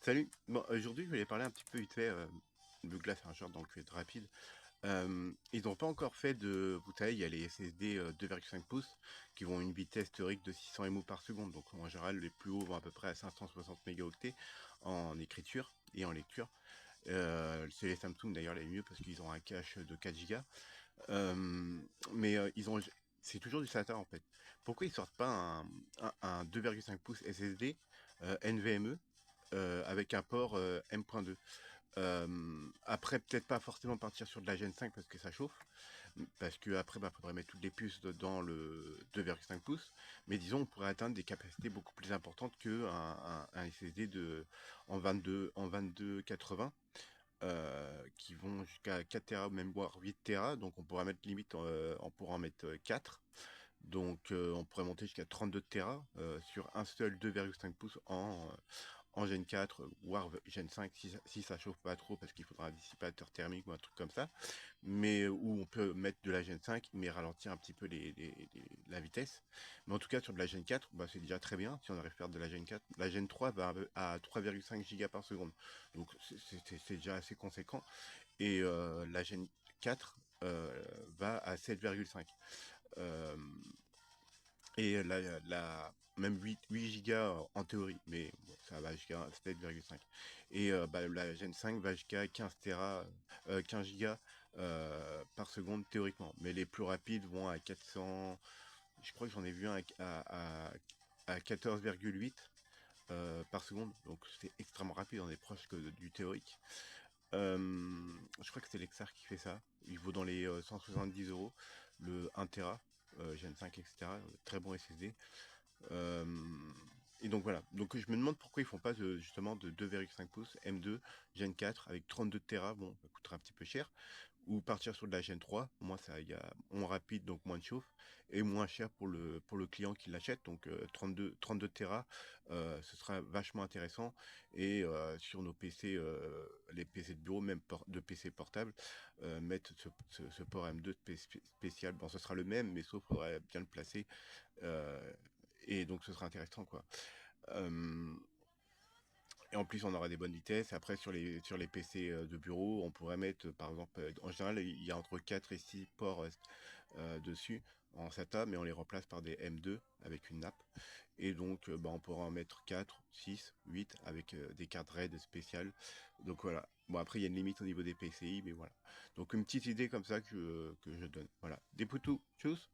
Salut. Bon, aujourd'hui, je voulais parler un petit peu vite fait de glace un genre dans le QS rapide. Ils n'ont pas encore fait de. Vous savez, il y a les SSD 2,5 pouces qui vont à une vitesse théorique de 600 MO par seconde. Donc en général, les plus hauts vont à peu près à 560 mégaoctets en écriture et en lecture. C'est les Samsung d'ailleurs les mieux parce qu'ils ont un cache de 4 Go. Mais ils ont. C'est toujours du SATA en fait. Pourquoi ils sortent pas un 2,5 pouces SSD NVMe avec un port M.2. Après, peut-être pas forcément partir sur de la Gen 5 parce que ça chauffe, parce que après, bah, faudrait mettre toutes les puces dans le 2,5 pouces. Mais disons, on pourrait atteindre des capacités beaucoup plus importantes que un SSD en 2280. Qui vont jusqu'à 4 Tera, même voire 8 Tera, donc on pourra mettre limite, on pourra en mettre 4. Donc on pourrait monter jusqu'à 32 Tera sur un seul 2,5 pouces en Gen 4, voire Gen 5 si ça chauffe pas trop parce qu'il faudra un dissipateur thermique ou un truc comme ça, mais où on peut mettre de la Gen 5 mais ralentir un petit peu la vitesse. Mais en tout cas sur de la Gen 4, bah, c'est déjà très bien si on arrive à faire de la Gen 4. La Gen 3 va à 3,5 Go par seconde, donc c'est déjà assez conséquent. Et la Gen 4 va à 7,5. Euh, et même 8 gigas en théorie, mais bon, ça va jusqu'à 7,5. Et bah, la Gen 5 va jusqu'à 15 Tera, 15 gigas par seconde théoriquement. Mais les plus rapides vont à 400, je crois que j'en ai vu un à 14,8 par seconde. Donc c'est extrêmement rapide, on est proche que du théorique. Je crois que c'est Lexar qui fait ça. Il vaut dans les 170 euros le 1 Tera, Gen 5, etc. Très bon SSD. Euh, et donc voilà. Donc je me demande pourquoi ils font pas justement de 2,5 pouces M2 Gen 4 avec 32 Tera. Bon, ça coûtera un petit peu cher. Ou partir sur de la Gen 3. Au moins ça, il y a moins rapide donc moins de chauffe et moins cher pour le client qui l'achète. Donc 32 Tera, ce sera vachement intéressant. Et sur nos PC, les PC de bureau, même de PC portable, mettre ce port M2 spécial. Bon, ce sera le même, mais sauf faudrait bien le placer. Euh, et donc ce sera intéressant quoi. Euh, et en plus on aura des bonnes vitesses. Après sur les PC de bureau, on pourrait mettre par exemple, en général il y a entre 4 et 6 ports dessus en SATA, mais on les remplace par des M2 avec une nappe. Et donc bah, on pourra en mettre 4, 6, 8 avec des cartes RAID spéciales. Donc voilà. Bon après il y a une limite au niveau des PCI, mais voilà. Donc une petite idée comme ça que je donne. Voilà. Des poutous. Tchuss.